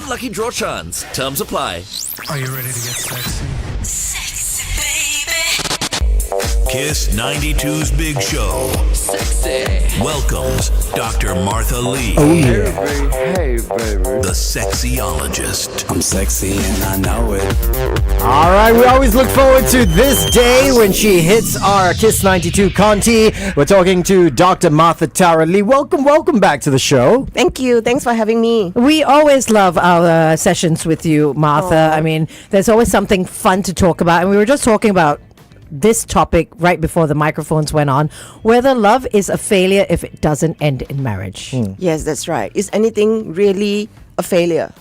One lucky draw chance. Terms apply. Are you ready to get sexy? Sexy, baby. Kiss 92's Big Show Sexy. welcomes Dr. Martha Lee, Hey, baby. the Sexologist. I'm sexy and I know it. All right, we always look forward to this day when she hits our Kiss 92 Conti. We're talking to Dr. Martha Tara Lee. Welcome back to the show. Thank you. Thanks for having me. We always love our sessions with you, Martha. I mean, there's always something fun to talk about. And we were just talking about this topic right before the microphones went on, whether love is a failure if it doesn't end in marriage. Yes, that's right. Is anything really a failure?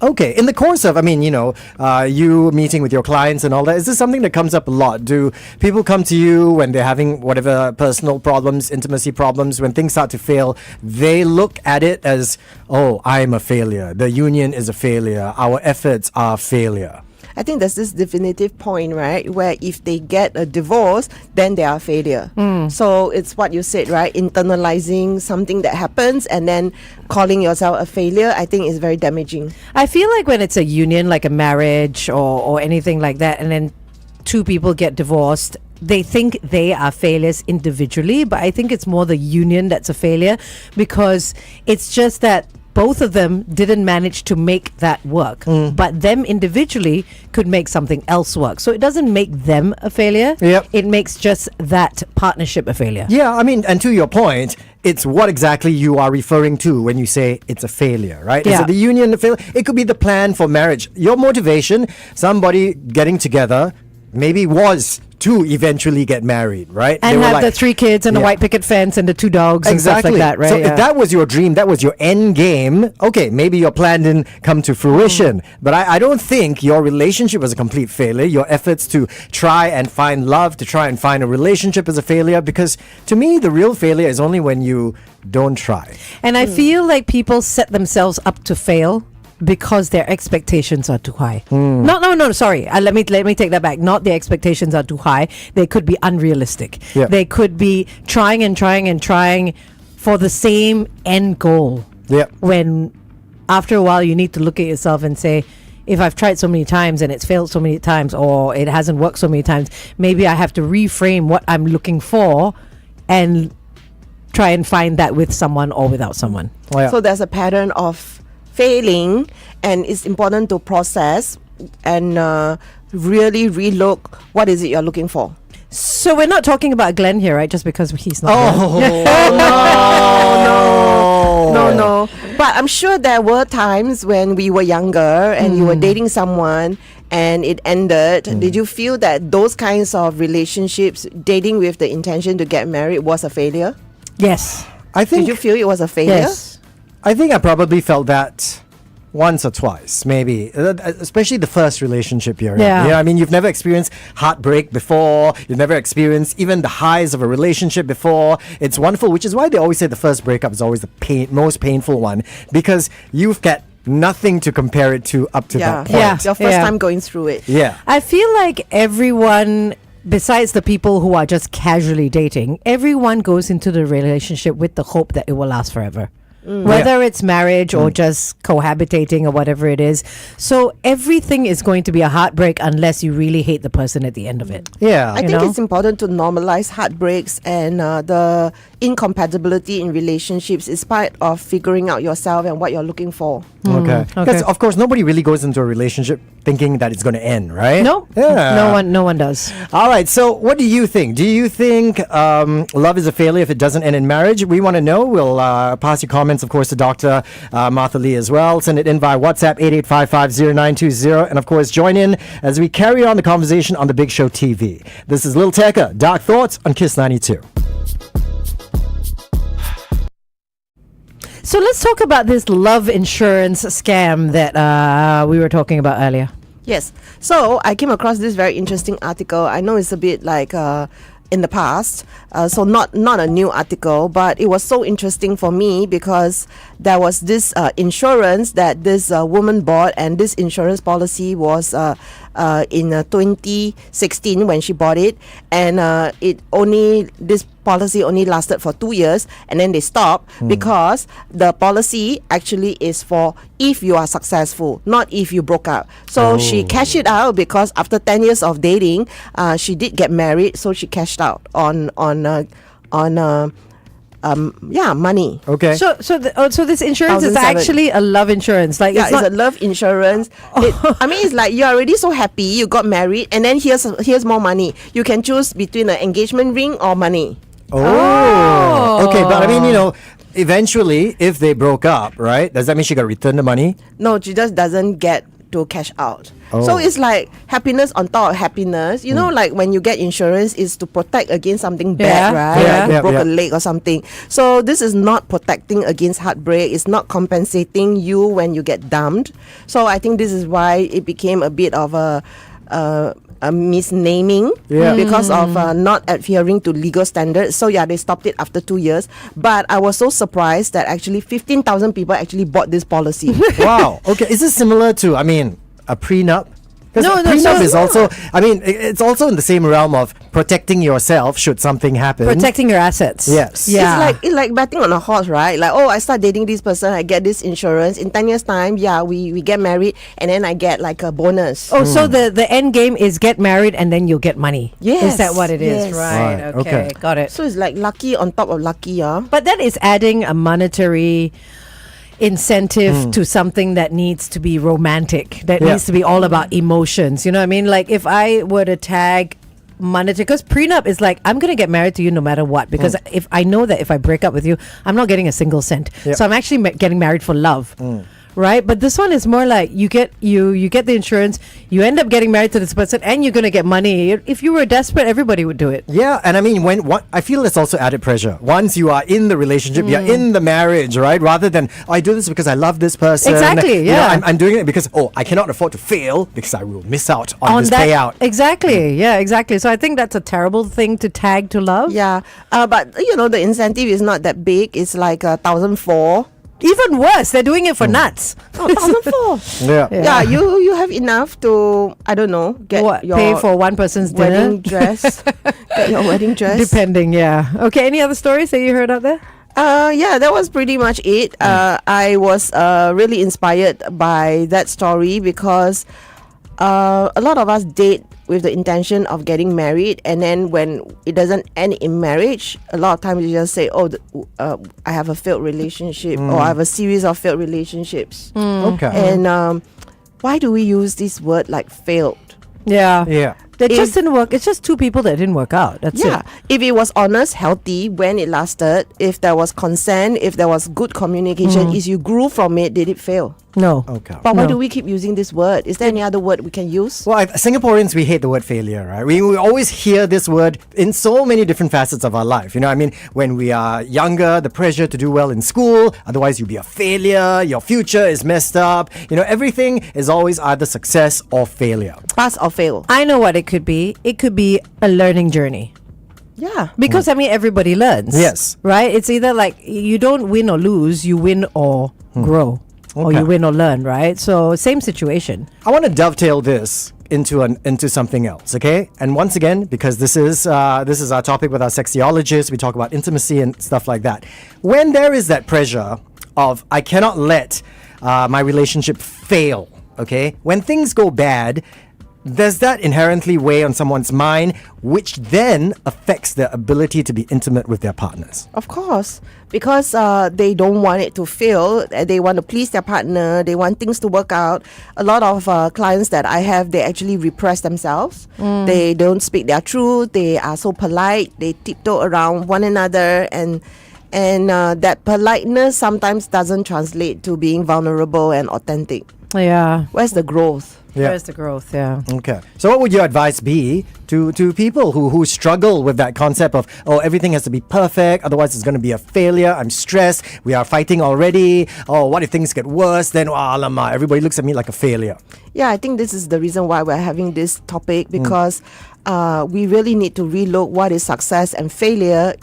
Okay, in the course of, you meeting with your clients and all that, is this something that comes up a lot? Do people come to you when they're having whatever personal problems, intimacy problems, when things start to fail, they look at it as, oh, I'm a failure. The union is a failure. Our efforts are failure. I think there's this definitive point, right, where if they get a divorce, then they are a failure. So it's what you said, right? Internalizing something that happens and then calling yourself a failure, I think is very damaging. I feel like when it's a union, like a marriage or anything like that, and then two people get divorced, they think they are failures individually, but I think it's more the union that's a failure, because it's just that both of them didn't manage to make that work, but them individually could make something else work. So it doesn't make them a failure. Yep. It makes just that partnership a failure. Yeah, and to your point, it's what exactly you are referring to when you say it's a failure, right? Is Yeah. it the union a failure? It could be the plan for marriage. Your motivation, somebody getting together, maybe was to eventually get married, right? And They were have like- the 3 kids and a Yeah. white picket fence and the 2 dogs and stuff like that, right? So Yeah. if that was your dream, that was your end game, okay, maybe your plan didn't come to fruition. But I don't think your relationship was a complete failure. Your efforts to try and find love, to try and find a relationship is a failure, because to me, the real failure is only when you don't try. And I feel like people set themselves up to fail because their expectations are too high. No, sorry. Let me take that back. Not the expectations are too high. They could be unrealistic. Yeah. They could be trying and trying and trying for the same end goal. Yeah. When after a while you need to look at yourself and say, if I've tried so many times and it's failed so many times, or it hasn't worked so many times, maybe I have to reframe what I'm looking for and try and find that with someone or without someone. Well, yeah. So there's a pattern of failing, and it's important to process and really relook what is it you're looking for. So we're not talking about Glenn here, right? Just because he's not. No. But I'm sure there were times when we were younger and you were dating someone and it ended. Did you feel that those kinds of relationships, dating with the intention to get married, was a failure? Yes. I think Did you feel it was a failure? Yes. I think I probably felt that once or twice, maybe, especially the first relationship you're in. Yeah. You know, I mean, you've never experienced heartbreak before. You've never experienced even the highs of a relationship before. It's wonderful, which is why they always say the first breakup is always the most painful one, because you've got nothing to compare it to up to that point. Yeah. It's your first time going through it. Yeah. I feel like everyone, besides the people who are just casually dating, everyone goes into the relationship with the hope that it will last forever. Whether it's marriage or just cohabitating or whatever it is. So everything is going to be a heartbreak unless you really hate the person at the end of it. Yeah. I You think know? it's important to normalize heartbreaks and the incompatibility in relationships is part of figuring out yourself and what you're looking for. Okay. Because Okay. of course nobody really goes into a relationship thinking that it's going to end, right? No, Yeah. no one does. All right. So what do you think? Do you think love is a failure if it doesn't end in marriage? We want to know. We'll pass your comments, of course, to Dr. Martha Lee as well. Send it in via WhatsApp 88550920, and of course join in as we carry on the conversation on the Big Show TV. This is Lil Tecca, Dark Thoughts on Kiss 92. So let's talk about this love insurance scam that we were talking about earlier. Yes. So I came across this very interesting article. I know it's a bit like in the past, so not a new article, but it was so interesting for me because there was this insurance that this woman bought, and this insurance policy was in 2016 when she bought it, and it only this policy only lasted for 2 years and then they stopped because the policy actually is for if you are successful, not if you broke up. So she cashed it out because after 10 years of dating, she did get married, so she cashed out on money. Okay. So this insurance is 1,007. actually a love insurance. Like Yeah, it's not a love insurance. I mean, it's like you're already so happy, you got married, and then here's more money. You can choose between an engagement ring or money. Okay, but I mean, eventually, if they broke up, right? Does that mean she got to return the money? No, she just doesn't get to cash out. Oh. So it's like happiness on top of happiness. You know, like when you get insurance, is to protect against something bad, Yeah. right? Yeah. Like you broke Yeah. a leg or something. So this is not protecting against heartbreak. It's not compensating you when you get dumped. So I think this is why it became a bit of a misnaming because of not adhering to legal standards. So yeah, they stopped it after 2 years. But I was so surprised that actually 15,000 people actually bought this policy. Wow. Okay. Is this similar to, I mean, a prenup? Because No, prenup is so- also, I mean, it's also in the same realm of protecting yourself should something happen. protecting your assets. Yes. Yeah. It's like betting on a horse, right? Like, I start dating this person, I get this insurance. In 10 years' time, we get married, and then I get like a bonus. Oh, so the end game is get married and then you'll get money. Yes, Is that what it is? yes. Right. Right, Okay. okay. Got it. So it's like lucky on top of lucky, yeah. But that is adding a monetary incentive to something that needs to be romantic, that Yeah. needs to be all about emotions. You know what I mean? Like if I were to tag monetary, because prenup is like, I'm going to get married to you no matter what, because if I know that if I break up with you, I'm not getting a single cent. Yeah. So I'm actually getting married for love. Right, but this one is more like you get the insurance, you end up getting married to this person, and you're gonna get money. If you were desperate, everybody would do it. Yeah, and I mean, I feel it's also added pressure. Once you are in the relationship, you're in the marriage, right? Rather than, I do this because I love this person. Exactly, You know, yeah. I'm doing it because, I cannot afford to fail because I will miss out on this that payout. exactly, yeah, exactly. So I think that's a terrible thing to tag to love. Yeah, but the incentive is not that big. It's like 1,004. Even worse, they're doing it for nuts. 1,004. Yeah. Yeah, you have enough to, I don't know, get What, your pay for one person's wedding dinner? dress. Get your wedding dress. Depending, yeah. Okay, any other stories that you heard out there? Yeah, that was pretty much it. I was really inspired by that story because a lot of us date with the intention of getting married, and then when it doesn't end in marriage, a lot of times you just say, I have a failed relationship, or I have a series of failed relationships. Okay. And why do we use this word like failed? Yeah. Yeah. That If- just didn't work. It's just two people that didn't work out. That's Yeah, it. if it was honest, healthy, when it lasted, if there was consent, if there was good communication, if you grew from it, did it fail? No. Okay. But why No. do we keep using this word? Is there any other word we can use? Well, Singaporeans, we hate the word failure, right? We always hear this word in so many different facets of our life. I mean, when we are younger, the pressure to do well in school, otherwise you'll be a failure, your future is messed up. Everything is always either success or failure. Pass or fail? I know what it could be. It could be a learning journey. Yeah. Because I mean everybody learns. Yes. Right? It's either like you don't win or lose, you win or grow. Or Okay. you win or learn, right? So same situation. I want to dovetail this into something else, okay? And once again, because this is our topic with our sexologist, we talk about intimacy and stuff like that. When there is that pressure of I cannot let my relationship fail, okay? When things go bad, does that inherently weigh on someone's mind, which then affects their ability to be intimate with their partners? Of course, because they don't want it to fail. They want to please their partner. They want things to work out. A lot of clients that I have, they actually repress themselves. They don't speak their truth. They are so polite. They tiptoe around one another, and that politeness sometimes doesn't translate to being vulnerable and authentic. Yeah. Where's the growth? Yeah. There's the growth, yeah. Okay. So what would your advice be to people who struggle with that concept of, everything has to be perfect, otherwise it's going to be a failure, I'm stressed, we are fighting already, what if things get worse, then alamak, everybody looks at me like a failure. Yeah, I think this is the reason why we're having this topic, because we really need to relook what is success and failure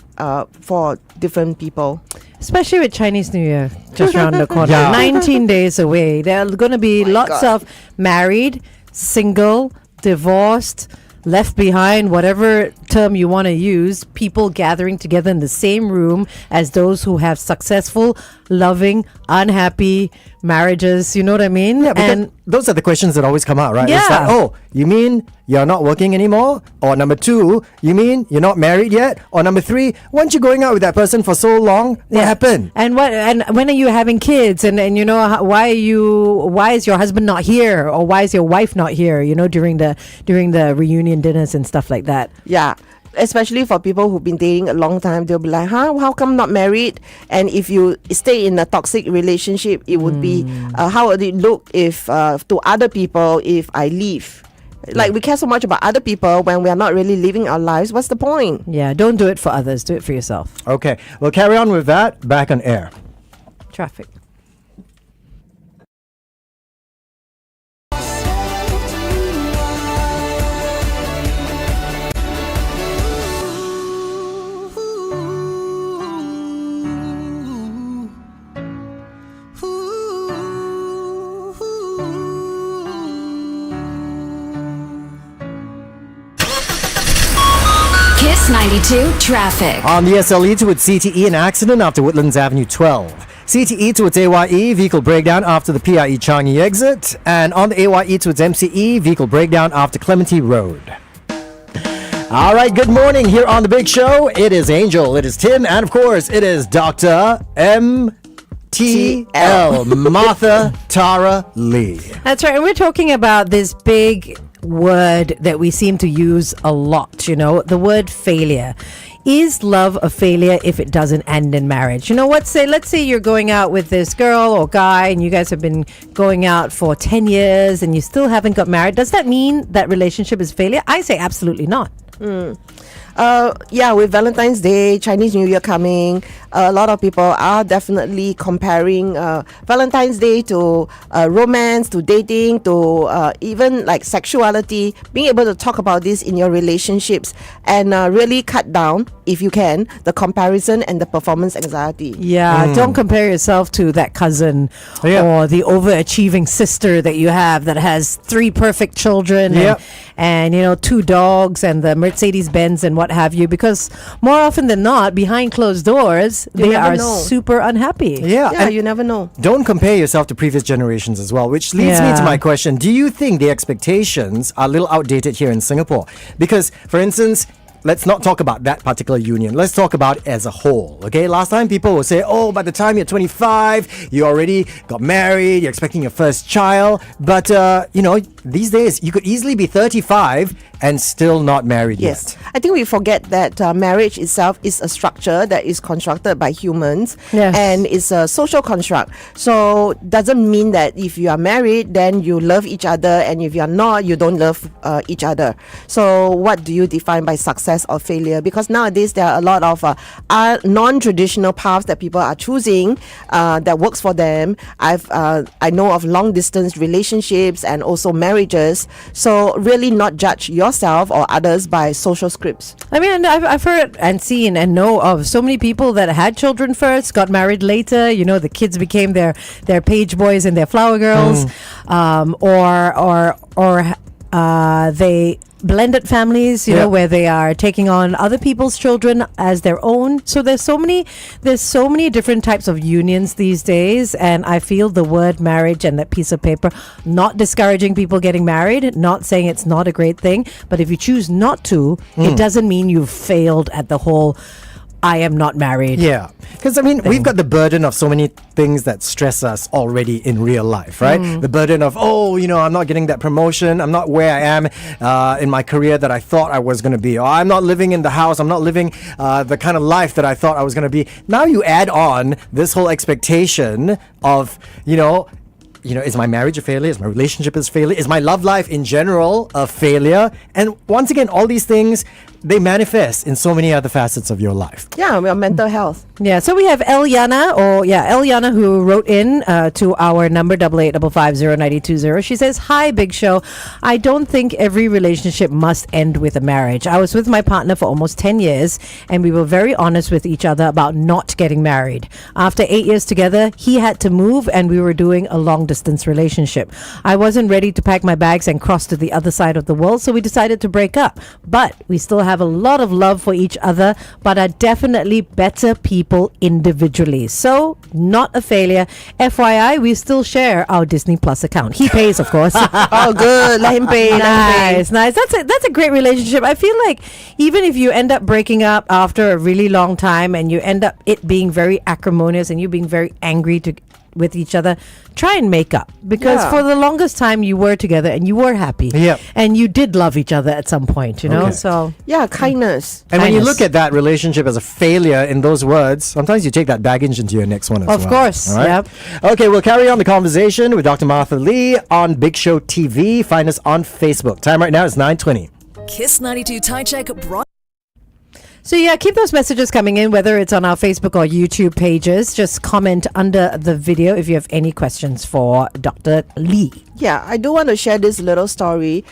for different people. Especially with Chinese New Year just around the corner. Yeah. 19 days away. There are going to be lots God. of married, single, divorced, left behind, whatever term you want to use, people gathering together in the same room as those who have successful, loving, unhappy marriages. You know what I mean? Yeah, because And those are the questions that always come out, right? Yeah. It's like, oh, you mean you're not working anymore? Or number 2, you mean you're not married yet? Or number 3, weren't you going out with that person for so long? What happened? And when are you having kids? And you know why is your husband not here, or why is your wife not here? You know, during the reunion dinners and stuff like that. Yeah. Especially for people who've been dating a long time, they'll be like, how come not married? And if you stay in a toxic relationship, it would be, how would it look if to other people if I leave? Like, we care so much about other people when we are not really living our lives. What's the point? Yeah, don't do it for others. Do it for yourself. Okay, we'll carry on with that. Back on air. Traffic. Kiss 92 traffic. On the SLE towards CTE, an accident after Woodlands Avenue 12. CTE towards AYE, vehicle breakdown after the PIE Changi exit. And on the AYE towards MCE, vehicle breakdown after Clementi Road. All right, good morning here on The Big Show. It is Angel, it is Tim, and of course, it is Dr. MTL, Martha Tara Lee. That's right. And we're talking about this big word that we seem to use a lot, you know, the word failure. Is love a failure if it doesn't end in marriage? You know what? Let's say you're going out with this girl or guy and you guys have been going out for 10 years and you still haven't got married. Does that mean that relationship is failure? I say absolutely not. Yeah, with Valentine's Day, Chinese New Year coming, a lot of people are definitely comparing Valentine's Day to romance, to dating, to even like sexuality. Being able to talk about this in your relationships and really cut down, if you can, the comparison and the performance anxiety. Yeah, don't compare yourself to that cousin or the overachieving sister that you have that has 3 perfect children and you know 2 dogs and the Mercedes Benz and what have you, because more often than not, behind closed doors, they never are know. super unhappy. Yeah, and you never know. don't compare yourself to previous generations as well, which leads me to my question. Do you think the expectations are a little outdated here in Singapore? Because, for instance, let's not talk about that particular union. Let's talk about it as a whole. Okay, last time people would say, oh, by the time you're 25, you already got married, you're expecting your first child. But, you know, these days, you could easily be 35 and still not married Yes, yet. I think we forget that marriage itself is a structure that is constructed by humans, Yes. and it's a social construct. So doesn't mean that if you are married, then you love each other, and if you are not, you don't love each other. So what do you define by success or failure? Because nowadays there are a lot of non-traditional paths that people are choosing that works for them. I know of long distance relationships and also marriages. So really not judge yourself or others by social scripts. I mean, I've heard and seen and know of so many people that had children first, got married later. You know, the kids became their page boys and their flower girls, or they blended families, you know, where they are taking on other people's children as their own. So there's so many different types of unions these days, and I feel the word marriage and that piece of paper, not discouraging people getting married, not saying it's not a great thing, but if you choose not to, it doesn't mean you've failed at the whole I am not married. Yeah, because I mean, we've got the burden of so many things that stress us already in real life, right? The burden of, oh, you know, I'm not getting that promotion, I'm not where I am in my career that I thought I was going to be, or I'm not living in the house, I'm not living the kind of life that I thought I was going to be. Now you add on this whole expectation of, you know, is my marriage a failure? Is my relationship a failure? Is my love life in general a failure? And once again, all these things, they manifest in so many other facets of your life. Yeah, our mental health. Yeah, so we have Eliana, who wrote in to our number 8855509020. She says, "Hi, Big Show. I don't think every relationship must end with a marriage. I was with my partner for almost 10 years, and we were very honest with each other about not getting married. After 8 years together, he had to move, and we were doing a long-distance relationship. I wasn't ready to pack my bags and cross to the other side of the world, so we decided to break up. But we still have a lot of love for each other, but are definitely better people individually. So, not a failure. FYI, we still share our Disney Plus account. He pays, of course." Oh, good. Let him pay. Let him pay. Nice. That's a great relationship. I feel like even if you end up breaking up after a really long time and you end up it being very acrimonious and you being very angry with each other, try and make up, because Yeah. for the longest time you were together and you were happy. Yep. And you did love each other at some point, you know. Okay. So Yeah, kindness. And when you Kindness. look at that relationship as a failure in those words, sometimes you take that baggage into your next one as well. Of course, All right? yep. Okay, we'll carry on the conversation with Dr. Martha Lee on Big Show TV. Find us on Facebook. Time right now is 9:20. Kiss 92 Tie Check brought. So yeah, keep those messages coming in, whether it's on our Facebook or YouTube pages. Just comment under the video if you have any questions for Dr. Lee. Yeah, I do want to share this little story.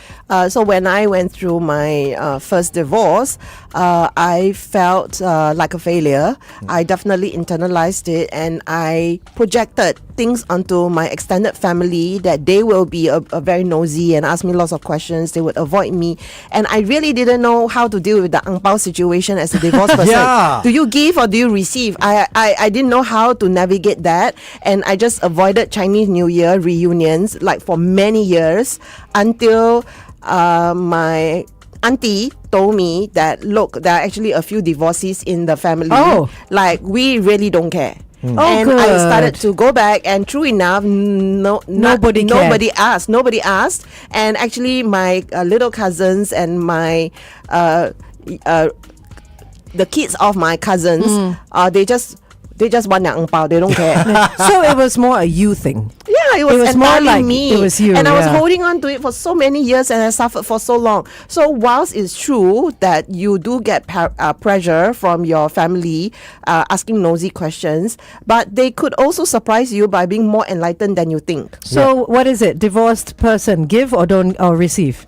So when I went through my first divorce, I felt like a failure. I definitely internalized it, and I projected things onto my extended family that they will be a very nosy and ask me lots of questions. They would avoid me, and I really didn't know how to deal with the ang pao situation as a divorced person. Yeah. Do you give or do you receive? I didn't know how to navigate that, and I just avoided Chinese New Year reunions like for many years until my auntie told me that, look, there are actually a few divorcees in the family. Oh. Like, we really don't care. Oh, And I good. started to go back, and true enough, Nobody cared. nobody asked. And actually, my little cousins and my the kids of my cousins, they just want their ang pao. They don't care. So it was more a you thing. Yeah, it was more entirely like me. it was you, and I was yeah. holding on to it for so many years, and I suffered for so long. So whilst it's true that you do get pressure from your family asking nosy questions, but they could also surprise you by being more enlightened than you think. So what is it? Divorced person, give or don't or receive?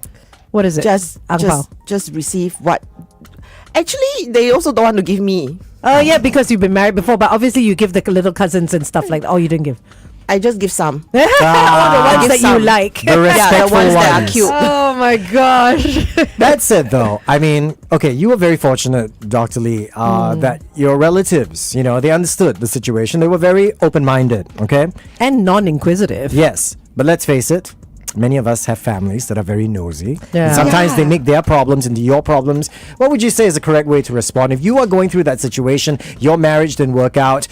What is it? Ang pao. Just receive what. Actually, they also don't want to give me. Oh yeah, because you've been married before, but obviously you give the little cousins and stuff like that. Oh, you didn't give. I just give some. All the ones give that you some. like. The respectful the ones that are ones. cute. Oh my gosh. That's it, though. I mean, okay, you were very fortunate, Dr. Lee, that your relatives, they understood the situation. They were very open-minded, okay? And non-inquisitive. Yes, but let's face it. Many of us have families that are very nosy. Yeah. And sometimes they Yeah. make their problems into your problems. What would you say is the correct way to respond? If you are going through that situation, your marriage didn't work out,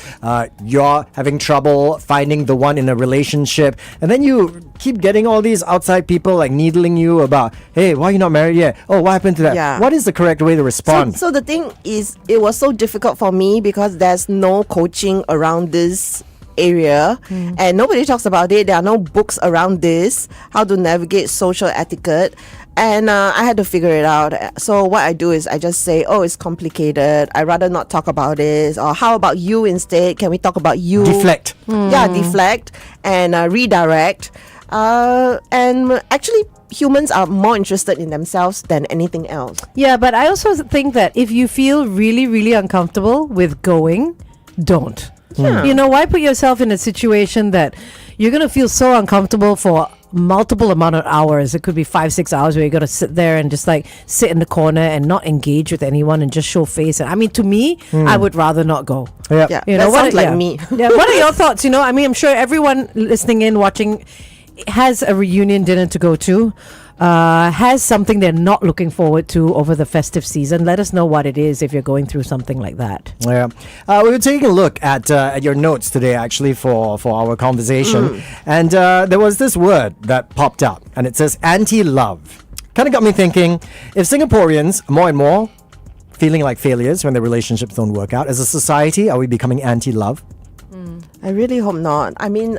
you're having trouble finding the one in a relationship, and then you keep getting all these outside people like needling you about, hey, why are you not married yet? Oh, what happened to that? Yeah. What is the correct way to respond? So the thing is, it was so difficult for me because there's no coaching around this area, and nobody talks about it. There are no books around this, how to navigate social etiquette, and I had to figure it out. So what I do is I just say, oh, it's complicated, I'd rather not talk about it, or how about you instead, can we talk about you? Deflect. Yeah, deflect and redirect, and actually humans are more interested in themselves than anything else. Yeah, but I also think that if you feel really, really uncomfortable with going, don't. Yeah. You know, why put yourself in a situation that you're going to feel so uncomfortable for multiple amount of hours? It could be 5-6 hours where you got to sit there and just like sit in the corner and not engage with anyone and just show face. And I mean, to me, I would rather not go. Yeah. Yeah, You that know, sounds like yeah. me. Yeah, what are your thoughts? You know, I mean, I'm sure everyone listening in, watching, has a reunion dinner to go to, has something they're not looking forward to over the festive season. Let us know what it is if you're going through something like that. Yeah, we were taking a look at your notes today, actually, for our conversation, and there was this word that popped up, and it says anti-love. Kind of got me thinking: if Singaporeans more and more feeling like failures when their relationships don't work out, as a society, are we becoming anti-love? I really hope not. I mean,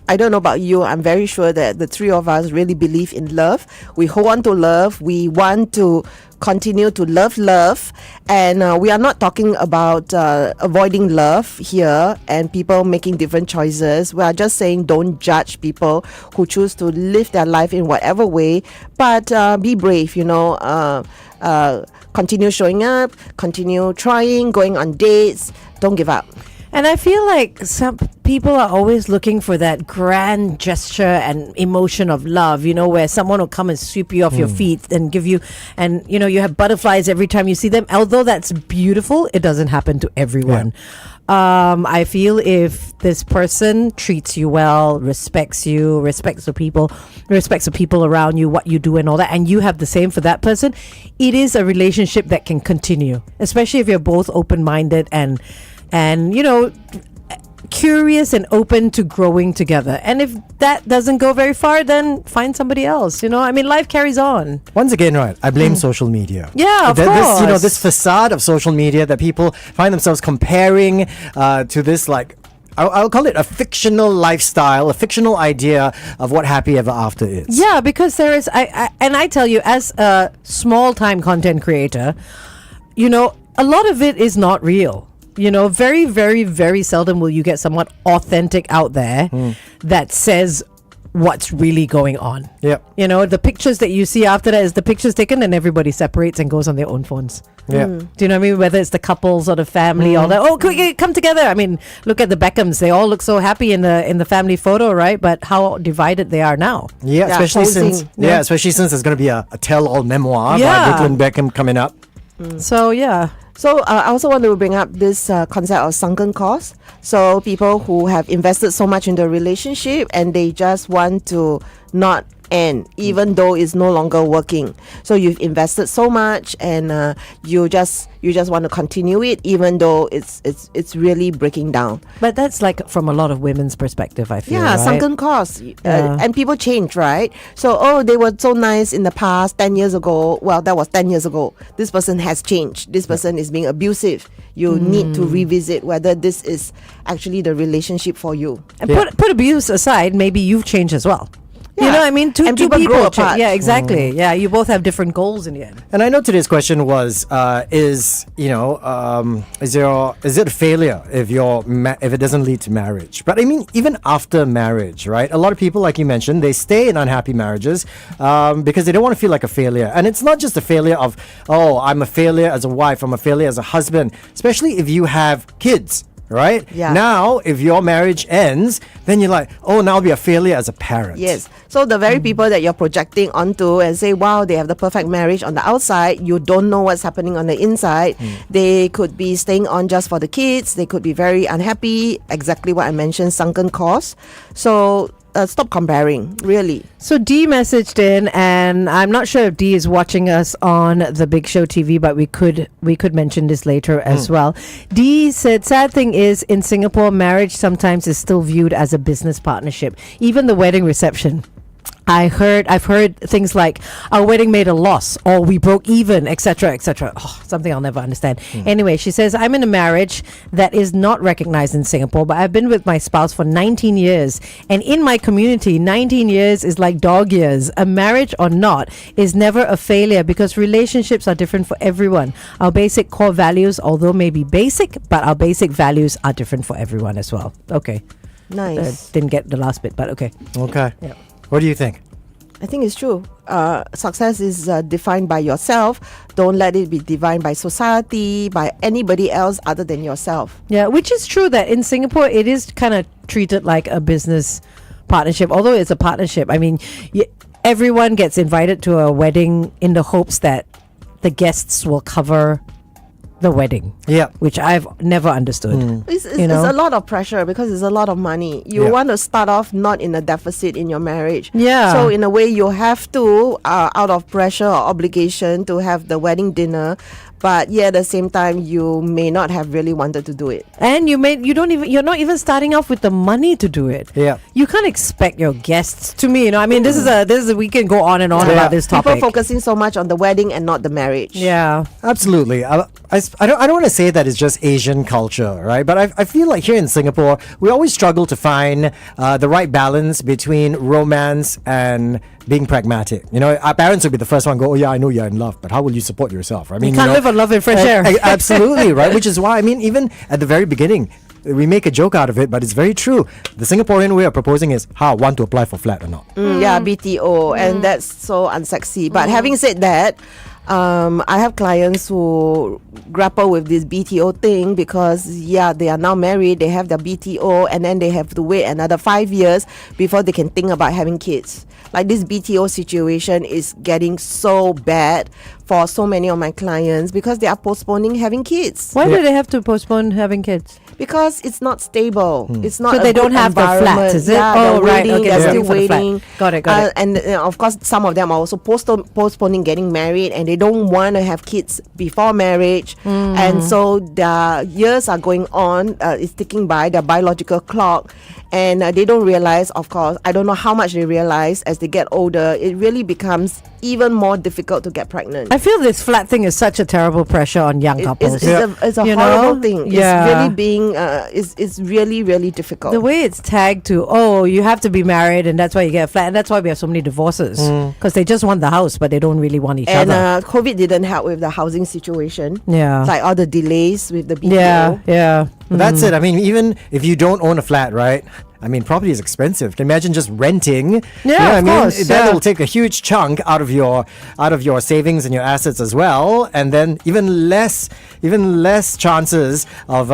I don't know about you. I'm very sure that the three of us really believe in love. We hold on to love. We want to continue to love, and we are not talking about avoiding love here and people making different choices. We are just saying don't judge people who choose to live their life in whatever way, but be brave, continue showing up, continue trying, going on dates, don't give up. And I feel like some people are always looking for that grand gesture and emotion of love, where someone will come and sweep you off your feet and give you, and you have butterflies every time you see them. Although that's beautiful, it doesn't happen to everyone. I feel if this person treats you well, respects you, respects the people around you, what you do and all that, and you have the same for that person, it is a relationship that can continue, especially if you're both open-minded and curious and open to growing together. And if that doesn't go very far, then find somebody else. Life carries on. Once again, right, I blame social media. Yeah, of course. This facade of social media that people find themselves comparing to this, like, I'll call it a fictional lifestyle, a fictional idea of what happy ever after is. Yeah, because there is, I tell you, as a small-time content creator, a lot of it is not real. Very, very, very seldom will you get someone authentic out there that says what's really going on. Yep. The pictures that you see after that is the pictures taken and everybody separates and goes on their own phones. Yeah. Do you know what I mean? Whether it's the couples or the family, all that. Oh, come together. I mean, look at the Beckhams. They all look so happy in the family photo, right? But how divided they are now. Yeah, especially posing. since there's going to be a tell-all memoir Yeah. by Brooklyn Beckham coming up. So, yeah. So I also want to bring up this concept of sunken cost. So people who have invested so much in the relationship and they just want to not end, even though it's no longer working. So you've invested so much, and you just want to continue it, even though it's really breaking down. But that's like from a lot of women's perspective, I feel. Yeah, right? sunken costs. Yeah. And people change, right? So, they were so nice in the past, 10 years ago. Well, that was 10 years ago. This person has changed. This person is being abusive. You need to revisit whether this is actually the relationship for you. And put abuse aside, maybe you've changed as well. You Yeah. know what I mean? Two And people people grow change. apart. Yeah, exactly. Yeah, you both have different goals in the end. And I know today's question was, is it a failure if if it doesn't lead to marriage? But I mean, even after marriage, right? A lot of people, like you mentioned, they stay in unhappy marriages because they don't want to feel like a failure. And it's not just a failure of, I'm a failure as a wife, I'm a failure as a husband, especially if you have kids. Right? Yeah. Now, if your marriage ends, then you're like, now I'll be a failure as a parent. Yes. So the very people that you're projecting onto and say, wow, they have the perfect marriage on the outside, you don't know what's happening on the inside. They could be staying on just for the kids. They could be very unhappy. Exactly what I mentioned, sunken costs. So stop comparing, really. So D messaged in, and I'm not sure if D is watching us on the Big Show TV, but we could mention this later as well. D said, sad thing is, in Singapore, marriage sometimes is still viewed as a business partnership. Even the wedding reception. I've heard things like our wedding made a loss or we broke even, etc., etc. Something I'll never understand. Anyway, she says, I'm in a marriage that is not recognized in Singapore, but I've been with my spouse for 19 years. And in my community, 19 years is like dog years. A marriage or not is never a failure because relationships are different for everyone. Our basic core values, although maybe basic, but our basic values are different for everyone as well. Okay. Nice. Didn't get the last bit, but okay. Okay. Yeah. What do you think? I think it's true. Success is defined by yourself. Don't let it be defined by society, by anybody else other than yourself. Yeah, which is true that in Singapore, it is kind of treated like a business partnership, although it's a partnership. I mean, everyone gets invited to a wedding in the hopes that the guests will cover the wedding. Yeah. Which I've never understood. It's a lot of pressure because it's a lot of money. You want to start off not in a deficit in your marriage. Yeah. So in a way, you have to, out of pressure or obligation, to have the wedding dinner. But at the same time, you may not have really wanted to do it. And you're not even starting off with the money to do it. Yeah. You can't expect your guests to me, I mean, this is we can go on and on about this topic. People focusing so much on the wedding and not the marriage. Yeah. Absolutely. I don't want to say that it's just Asian culture, right? But I feel like here in Singapore, we always struggle to find the right balance between romance and being pragmatic. You know, our parents would be the first one to go, oh yeah, I know you're in love, but how will you support yourself? I mean, You can't live on love and fresh air. Absolutely, right? Which is why, I mean, even at the very beginning, we make a joke out of it, but it's very true. The Singaporean way of proposing is, want to apply for flat or not? Yeah, BTO, and that's so unsexy. But having said that, I have clients who grapple with this BTO thing because they are now married, they have their BTO, and then they have to wait another 5 years before they can think about having kids. Like, this BTO situation is getting so bad for so many of my clients because they are postponing having kids. Why do they have to postpone having kids? Because it's not stable. It's not. So a they good don't have the flat, environment. is it? Yeah, Oh, they're right, waiting. okay, They're they're still waiting for the flat. waiting. Got it. And of course, some of them are also postponing getting married, and they don't want to have kids before marriage. And so their years are going on. It's ticking by their biological clock, and they don't realize. Of course, I don't know how much they realize as they get older. It really becomes even more difficult to get pregnant. I feel this flat thing is such a terrible pressure on young couples. It's a You horrible know? thing. Yeah. It's really being. It's really, really difficult. The way it's tagged to, you have to be married and that's why you get a flat, and that's why we have so many divorces, because they just want the house but they don't really want each And other. COVID didn't help with the housing situation. Yeah. Like all the delays with the BTO. Yeah. But that's it. I mean, even if you don't own a flat, right? I mean, property is expensive. Can you imagine just renting? Yeah, of course, That yeah. will take a huge chunk out of your savings and your assets as well, and then even less chances of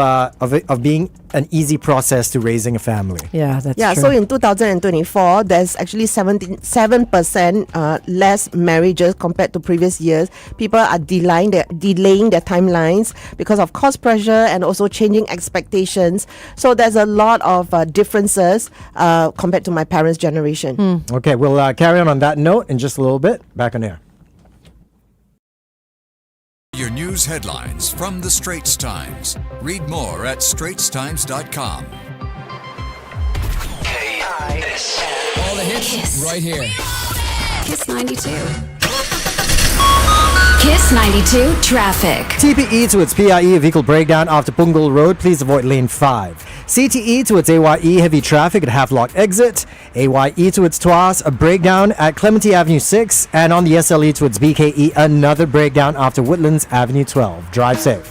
being an easy process to raising a family. Yeah, that's Yeah, true. so in 2024, there's actually 7% less marriages compared to previous years. People are delaying their timelines because of cost pressure and also changing expectations. So there's a lot of differences compared to my parents' generation. Okay, we'll carry on that note in just a little bit. Back on air. Your news headlines from the Straits Times. Read more at straitstimes.com. All the hits right here. Kiss 92. Kiss 92 traffic. TPE to its PIE vehicle breakdown after Punggol Road. Please avoid lane 5. CTE to its AYE heavy traffic at Havelock exit. AYE to its Tuas, a breakdown at Clementi Avenue 6. And on the SLE to its BKE, another breakdown after Woodlands Avenue 12. Drive safe.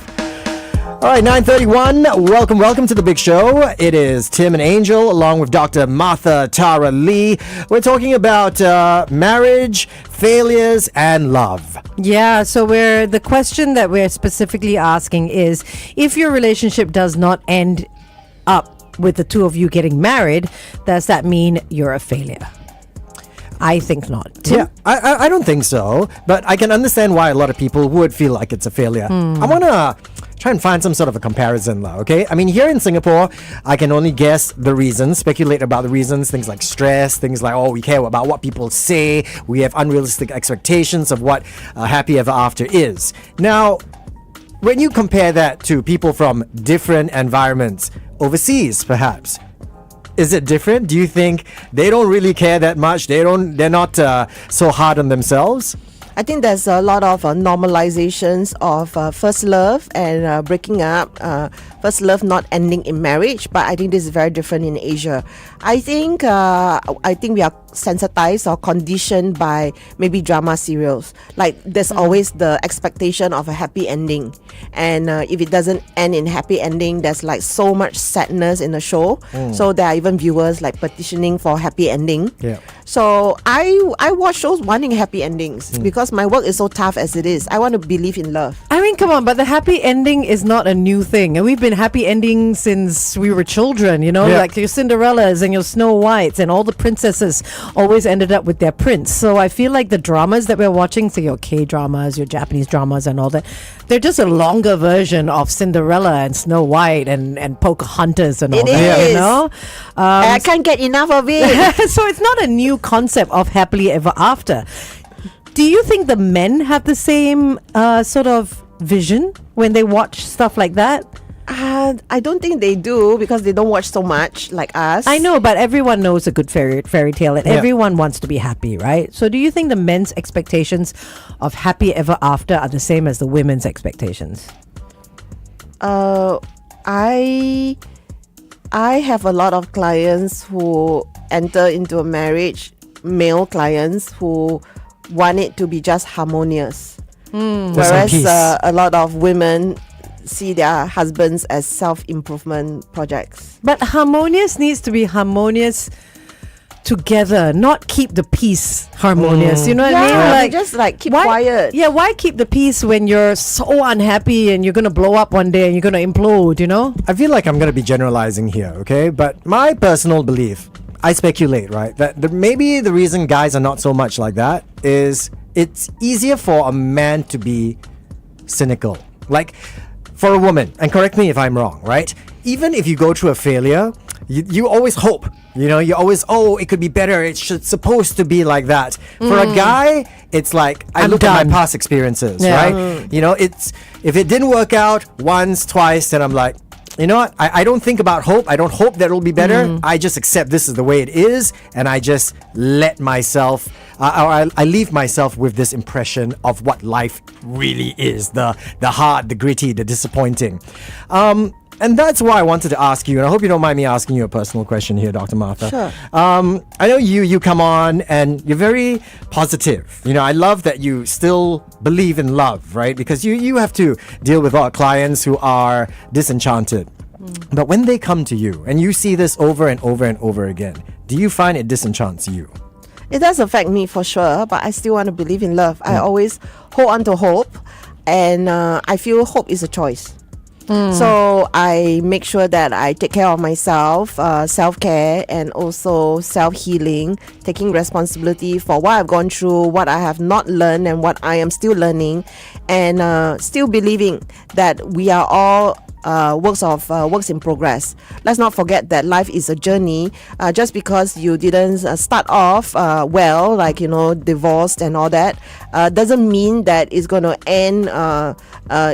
All right, 9:31. Welcome to the big show. It is Tim and Angel along with Dr. Martha Tara Lee. We're talking about marriage, failures, and love. Yeah, so the question that we're specifically asking is, if your relationship does not end up with the two of you getting married, does that mean you're a failure? I think not. Tim? Yeah, I don't think so, but I can understand why a lot of people would feel like it's a failure. I want to try and find some sort of a comparison, okay? I mean, here in Singapore, I can only guess the reasons, speculate about the reasons, things like stress, things like, we care about what people say, we have unrealistic expectations of what happy ever after is. Now, when you compare that to people from different environments, overseas perhaps, is it different? Do you think they don't really care that much? They're not so hard on themselves? I think there's a lot of normalizations of first love and breaking up. First love not ending in marriage, but I think this is very different in Asia. I think we are sensitized or conditioned by maybe drama serials. Like there's always the expectation of a happy ending, and if it doesn't end in happy ending, there's like so much sadness in the show. So there are even viewers like petitioning for happy ending. Yeah. So I watch shows wanting happy endings because my work is so tough as it is. I want to believe in love. I mean, come on, but the happy ending is not a new thing. And we've been happy endings since we were children, Yeah. like your Cinderellas and your Snow Whites, and all the princesses always ended up with their prince. So I feel like the dramas that we're watching, so your K-dramas, your Japanese dramas and all that, they're just a longer version of Cinderella and Snow White and Pocahontas and all It that, is. you know? I can't get enough of it. So it's not a new concept of happily ever after. Do you think the men have the same sort of vision when they watch stuff like that? I don't think they do because they don't watch so much like us. I know, but everyone knows a good fairy tale, and Yeah. everyone wants to be happy, right? So do you think the men's expectations of happy ever after are the same as the women's expectations? I have a lot of clients who enter into a marriage male clients who want it to be just harmonious. Just some Whereas peace. a lot of women see their husbands as self-improvement projects. But harmonious needs to be harmonious together, not keep the peace harmonious. You know what I mean? Yeah, just like keep quiet. Yeah, why keep the peace when you're so unhappy and you're gonna blow up one day and you're gonna implode? You know? I feel like I'm going to be generalizing here, okay? But my personal belief, I speculate, right, that maybe the reason guys are not so much like that is it's easier for a man to be cynical. Like, for a woman, and correct me if I'm wrong, right? Even if you go through a failure, you always hope. You know, you always, it could be better. It's supposed to be like that. For a guy, it's like, I look at my past experiences, right? You know, it's if it didn't work out once, twice, then I'm like, you know what? I don't think about hope. I don't hope that it'll be better. I just accept this is the way it is, and I just let myself, I leave myself with this impression of what life really is, the hard, the gritty, the disappointing. And that's why I wanted to ask you, and I hope you don't mind me asking you a personal question here, Dr. Martha. Sure. I know you come on and you're very positive. You know, I love that you still believe in love, right? Because you have to deal with our clients who are disenchanted. But when they come to you and you see this over and over and over again, do you find it disenchants you? It does affect me for sure, but I still want to believe in love. I always hold on to hope, and I feel hope is a choice. So I make sure that I take care of myself, self-care, and also self-healing, taking responsibility for what I've gone through, what I have not learned, and what I am still learning, and still believing that we are all works in progress. Let's not forget that life is a journey. Just because you didn't start off well, like, you know, divorced and all that, doesn't mean that it's going to end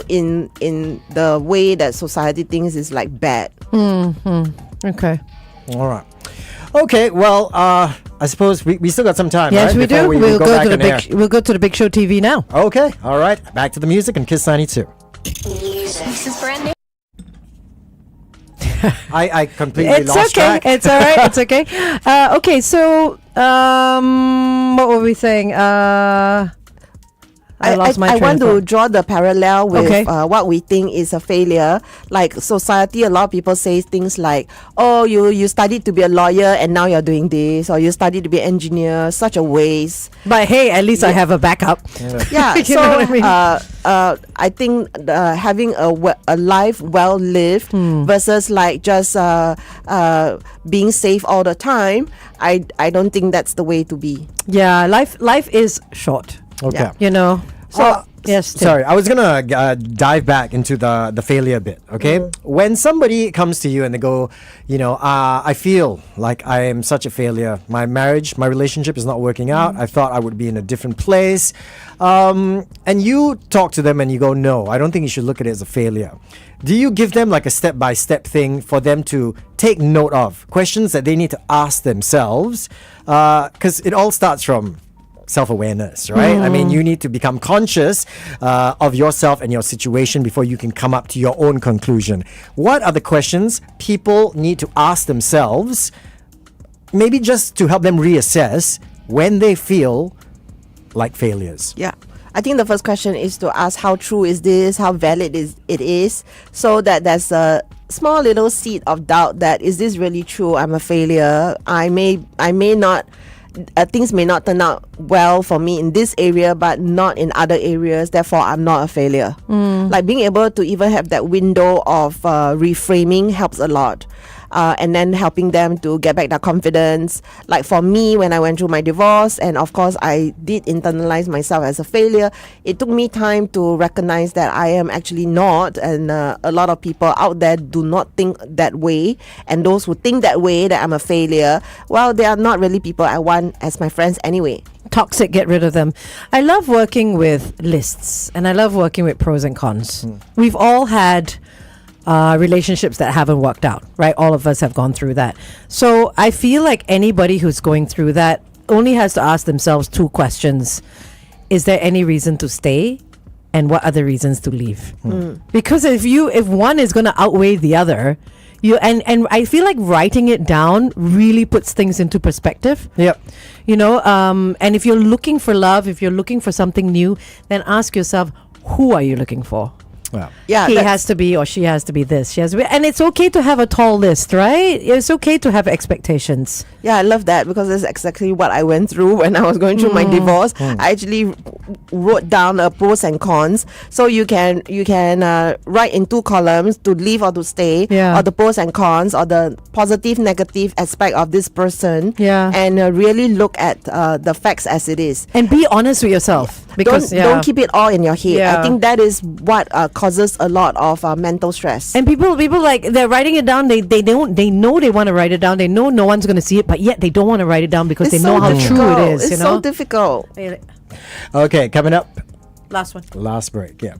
in the way that society thinks is like bad. Okay. All right. Okay, well, I suppose we still got some time, Yes, right? we Before do. We'll go go back to the on air. we'll go to the Big Show TV now. Okay, all right. Back to the music and Kiss 92. This is brand new. I completely It's lost okay. track. It's all right. It's okay. Okay. So, what were we saying? I lost my I train want of to thought. draw the parallel with Okay. what we think is a failure. Like society, a lot of people say things like, "Oh, you studied to be a lawyer and now you're doing this," or "You studied to be an engineer." Such a waste. But hey, at least I have a backup. Yeah. You so know what I mean? I think having a life well lived versus like just being safe all the time, I don't think that's the way to be. Yeah, life is short. Okay. Yeah. You know. So yes. Tim. Sorry, I was gonna dive back into the failure bit. Okay, when somebody comes to you and they go, you know, I feel like I am such a failure. My marriage, my relationship is not working out. I thought I would be in a different place, and you talk to them and you go, no, I don't think you should look at it as a failure. Do you give them like a step-by-step thing for them to take note of, questions that they need to ask themselves? Because it all starts from self-awareness, right? I mean, you need to become conscious of yourself and your situation before you can come up to your own conclusion. What are the questions people need to ask themselves, maybe just to help them reassess when they feel like failures? Yeah. I think the first question is to ask how true is this, how valid it is, so that there's a small little seed of doubt that is this really true? I'm a failure. I may not. Things may not turn out well for me in this area, but not in other areas. Therefore, I'm not a failure. Like being able to even have that window of reframing helps a lot. And then helping them to get back their confidence. Like for me, when I went through my divorce, and of course I did internalize myself as a failure, it took me time to recognize that I am actually not, and a lot of people out there do not think that way, and those who think that way, that I'm a failure, well, they are not really people I want as my friends anyway. Toxic, get rid of them. I love working with lists, and I love working with pros and cons. We've all had relationships that haven't worked out, right? All of us have gone through that. So I feel like anybody who's going through that only has to ask themselves two questions. Is there any reason to stay? And what are the reasons to leave? Because if one is going to outweigh the other, And I feel like writing it down really puts things into perspective. Yep. You know, and if you're looking for love, if you're looking for something new, then ask yourself, who are you looking for? Well, Yeah, He that's- has to be, or she has to be this. She has to be, and it's okay to have a tall list, right? It's okay to have expectations. Yeah, I love that because that's exactly what I went through when I was going through my divorce. I actually wrote down pros and cons, so you can write in 2 columns to leave or to stay, Yeah. or the pros and cons, or the positive, negative aspect of this person, Yeah. and really look at the facts as it is. And be honest with yourself. Because Don't keep it all in your head. Yeah. I think that is what causes a lot of mental stress. And people like they're writing it down. They know they want to write it down. They know no one's going to see it, but yet they don't want to write it down because It's they know so how true difficult. it is. It's you so know. difficult. okay, coming up, Last one. last break. Yeah.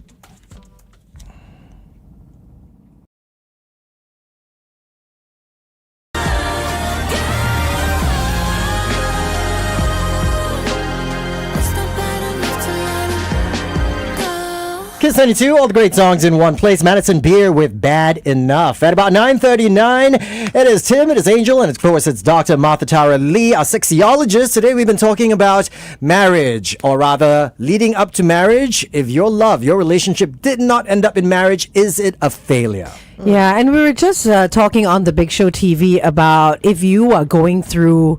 Kiss 92, all the great songs in one place. Madison Beer with Bad Enough. At about 9:39, it is Tim, it is Angel, and of course it's Dr. Martha Tara Lee, our sexologist. Today we've been talking about marriage, or rather, leading up to marriage. If your love, your relationship did not end up in marriage, is it a failure? Yeah, and we were just talking on the Big Show TV about if you are going through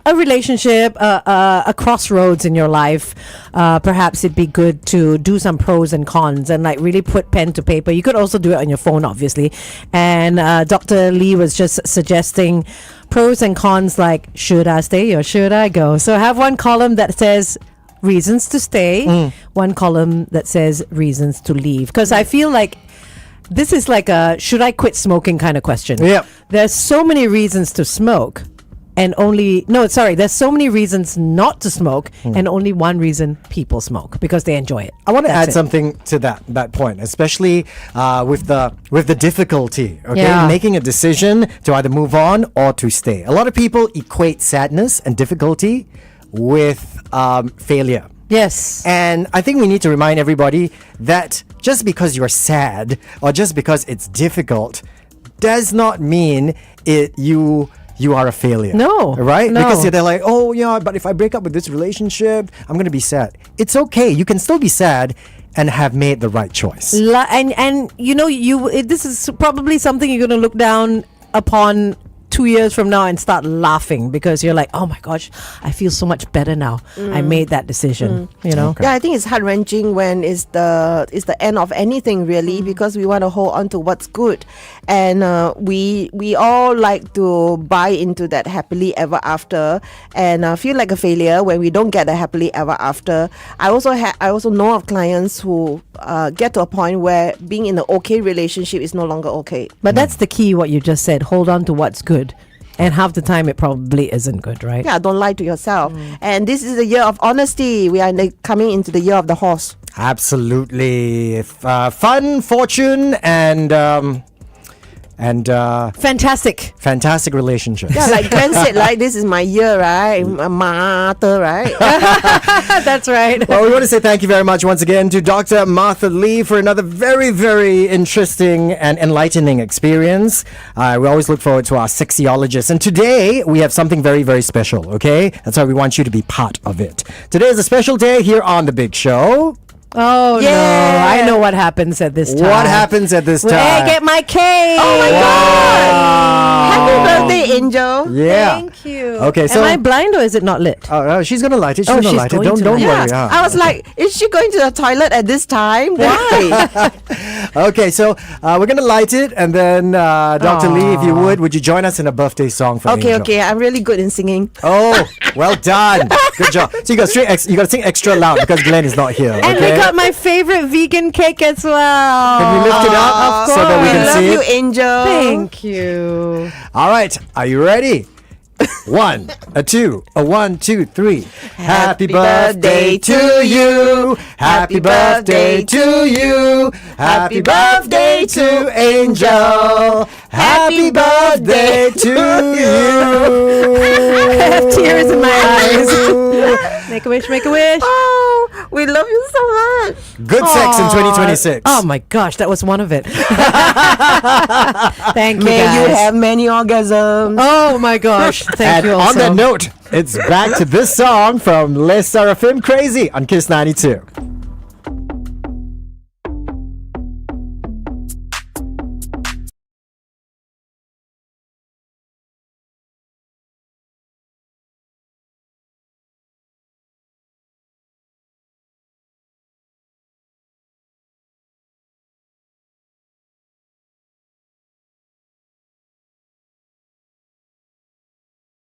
a relationship, a crossroads in your life, perhaps it'd be good to do some pros and cons and like really put pen to paper. You could also do it on your phone, obviously. And Dr. Lee was just suggesting pros and cons, like should I stay or should I go? So have one column that says reasons to stay, one column that says reasons to leave. Because I feel like this is like a should I quit smoking kind of question. Yep. There's so many reasons to smoke. And there's so many reasons not to smoke, and only one reason people smoke, because they enjoy it. I want to That's add it. something to that point, especially with the difficulty, okay, Yeah. making a decision to either move on or to stay. A lot of people equate sadness and difficulty with failure. Yes. And I think we need to remind everybody that just because you're sad or just because it's difficult does not mean you are a failure. No, Right? no. Because they're like, oh, yeah, but if I break up with this relationship, I'm going to be sad. It's okay. You can still be sad and have made the right choice. And you know, this is probably something you're going to look down upon 2 years from now and start laughing because you're like, oh my gosh, I feel so much better now. I made that decision, you know. Yeah, I think it's heart-wrenching when it's the end of anything, really, because we want to hold on to what's good, and we all like to buy into that happily ever after, and feel like a failure when we don't get a happily ever after. I also know of clients who get to a point where being in an okay relationship is no longer okay. But that's the key, what you just said. Hold on to what's good. And half the time it probably isn't good, right? Yeah, don't lie to yourself. And this is the year of honesty. We are coming into the year of the horse. Absolutely. Fun, fortune, and Fantastic. fantastic relationships. Yeah, like Glenn said, like this is my year, right? Martha, right? That's right. Well, we want to say thank you very much once again to Dr. Martha Lee for another very, very interesting and enlightening experience. We always look forward to our sexologist. And today, we have something very, very special, okay? That's why we want you to be part of it. Today is a special day here on The Big Show. Oh Yeah. no! I know what happens at this time. What happens at this time? Hey, get my cake! Oh my Wow. Happy birthday, Angel. Yeah. Thank you. Okay, so- am I blind or is it not lit? Oh, she's going to light it. She's Oh, going to she's light it. going to Don't light worry. it. Yeah. I was like, is she going to the toilet at this time? Why? Okay, so we're going to light it. And then, Dr. Lee, if you would you join us in a birthday song for Okay, Angel? okay. I'm really good in singing. Oh, well done. Good job. So you got to sing extra loud because Glenn is not here. And okay? we got my favorite vegan cake as well. Can we lift it up Of so that we We can love see you, it? Angel. Thank you. All right, are you ready? 1, 2, 1, 2, 3. Happy birthday to you. Happy birthday to you. Happy birthday to Angel. Happy birthday to you. I have tears in my eyes. Make a wish, make a wish. Oh, We love you so much. Good sex in 2026. Oh my gosh, that was one of it. Thank you, May guys. you have many orgasms. Oh my gosh, thank And you. on Also. that note, it's back to this song from Les Seraphim, Crazy on Kiss 92.